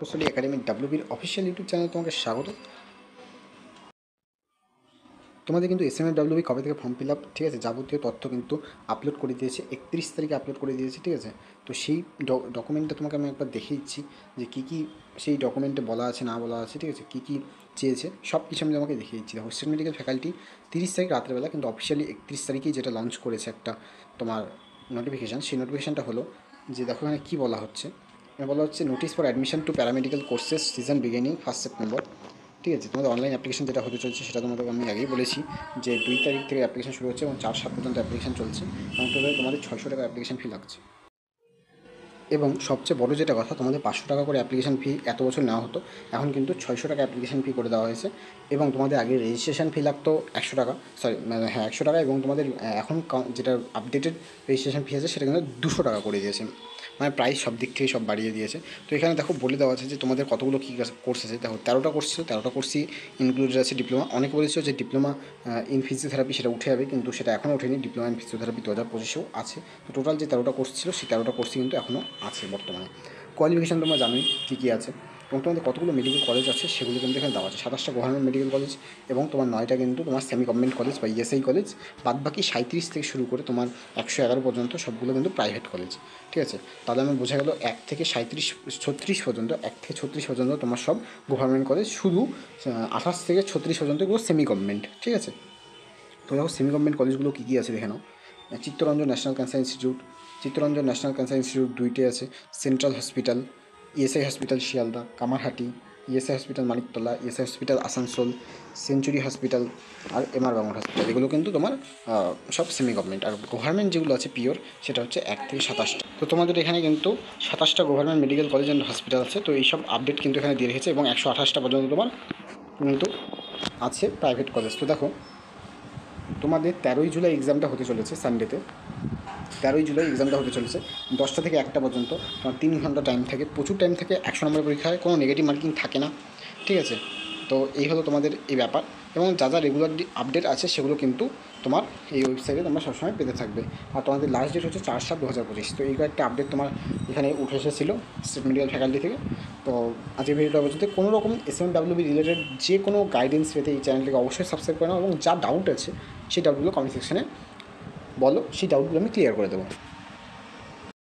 প্রকৌশলী academy ডাব্লিউবির official YouTube চ্যানেলে তোমাকে স্বাগত। তোমাদের কিন্তু এসএমএফডব্লিউবি কবে থেকে ফর্ম ফিল আপ, ঠিক আছে, যাবতীয় তথ্য কিন্তু আপলোড করে দিয়েছে, 31 তারিখে আপলোড করে দিয়েছে, ঠিক আছে। তো সেই ডকুমেন্টটা তোমাকে আমি একবার দেখিয়ে দিচ্ছি যে কী কী সেই ডকুমেন্টে বলা আছে না বলা আছে, ঠিক আছে, কী কী চেয়েছে সব কিছু আমি তোমাকে দেখিয়ে দিচ্ছি। দেখো, স্টেট মেডিকেল ফ্যাকাল্টি 30 তারিখ রাত্রেবেলা, কিন্তু অফিসিয়ালি 31 তারিখেই যেটা লঞ্চ করেছে একটা তোমার নোটিফিকেশান, সেই নোটিফিকেশানটা হলো যে দেখো এখানে কী বলা হচ্ছে। বলা হচ্ছে notice for admission to paramedical courses season beginning 1 September, ঠিক আছে। তোমাদের অনলাইন অ্যাপ্লিকেশন যেটা হতে চলছে সেটা তোমাদের আমি আগেই বলেছি যে 2 তারিখ থেকে অ্যাপ্লিকেশন শুরু হচ্ছে এবং 4-7 পর্যন্ত অ্যাপ্লিকেশন চলছে এবং তোমাদের 600 টাকা অ্যাপ্লিকেশন ফি লাগছে। এবং সবচেয়ে বড় যেটা কথা, তোমাদের 500 টাকা করে অ্যাপ্লিকেশন ফি এত বছর নেওয়া হতো, এখন কিন্তু 600 টাকা অ্যাপ্লিকেশন ফি করে দেওয়া হয়েছে। এবং তোমাদের আগে রেজিস্ট্রেশন ফি লাগতো 100 টাকা, সরি হ্যাঁ 100 টাকা, এবং তোমাদের এখন যেটা আপডেটেড রেজিস্ট্রেশন ফি আছে সেটা কিন্তু 200 টাকা করে দিয়েছে, মানে প্রাইস সব দিক থেকে সব বাড়িয়ে দিয়েছে। তো এখানে দেখো বলে দেওয়া আছে যে তোমাদের কতগুলো কী কোর্স আছে। দেখো 13টা কোর্স ছিল, 13টা কোর্সই ইনক্লুডেড আছে ডিপ্লোমা। অনেকে বলেছিল যে ডিপ্লোমা ইন ফিজিওথেরাপি সেটা উঠে যাবে, কিন্তু সেটা এখনও ওঠেনি। ডিপ্লোমা ইন ফিজিওথেরাপি 2025-এও আছে। তো টোটাল যে 13টা কোর্স ছিল সেই 13টা কোর্সই কিন্তু এখনও আছে বর্তমানে। কোয়ালিফিকেশান তোমরা জানোই কী কী আছে, এবং তোমাদের কতগুলো মেডিকেল কলেজ আছে সেগুলো কিন্তু এখানে দেওয়া আছে। 27টা গভর্নমেন্ট মেডিকেল কলেজ এবং তোমার 9টা কিন্তু তোমার সেমি গভর্নমেন্ট কলেজ বা ইএসআই কলেজ। বাদ বাকি 37 থেকে শুরু করে তোমার 111 পর্যন্ত সবগুলো কিন্তু প্রাইভেট কলেজ, ঠিক আছে। তাহলে আমার বোঝা গেল 1 থেকে 36 পর্যন্ত, 1 থেকে 36 পর্যন্ত তোমার সব গভর্নমেন্ট কলেজ, শুধু 28 থেকে 36 পর্যন্ত এগুলো সেমি গভর্নমেন্ট, ঠিক আছে। তো দেখো সেমি গভর্নমেন্ট কলেজগুলো কী কী আছে দেখে নাও। Chittaranjan national cancer institute, Chittaranjan national cancer institute 2টে আছে। Central hospital, ESI hospital Sealdah, Kamarhati, ESI hospital Maniktala, ESI hospital Asansol, century hospital আর এমআর বাঙুর হসপিটাল, এগুলো কিন্তু তোমার সব সেমি গভর্নমেন্ট। আর গভর্নমেন্ট যেগুলো আছে পিওর, সেটা হচ্ছে 1 থেকে 27টা। তো তোমাদের এখানে কিন্তু 27টা government medical college and hospital আছে। তো এইসব আপডেট কিন্তু এখানে দিয়ে রেখেছে এবং 128টা পর্যন্ত তোমার কিন্তু আছে প্রাইভেট কলেজ। তো দেখো তোমাদের 13ই জুলাই এক্সামটা হতে চলেছে, সানডেতে 13ই জুলাই এক্সামটা হতে চলেছে 10টা থেকে 1টা পর্যন্ত। তোমার 3 ঘন্টা টাইম থাকে, প্রচুর টাইম থাকে। 100 নম্বরের পরীক্ষা হয়, কোনো নেগেটিভ মার্কিং থাকে না, ঠিক আছে। তো এই হলো তোমাদের এই ব্যাপার, এবং যা যা রেগুলার আপডেট আছে সেগুলো কিন্তু তোমার এই ওয়েবসাইটে তোমরা সবসময় পেতে থাকবে। আর তোমাদের লাস্ট ডেট হচ্ছে 4/7/2025। তো এই কয়েকটা আপডেট তোমার এখানে উঠে এসেছিলো স্টেট মেডিকেল ফ্যাকাল্টি থেকে। তো আজকের ভিডিওটা পর্যন্ত কোনো রকম এসএমডব্লিউবি রিলেটেড যে কোনো গাইডেন্স পেতে এই চ্যানেলটিকে অবশ্যই সাবস্ক্রাইব করে নাও, এবং যা ডাউট আছে সেই ডাউটগুলো কমেন্ট সেকশনে বলো, সেই ডাউটগুলো আমি ক্লিয়ার করে দেবো।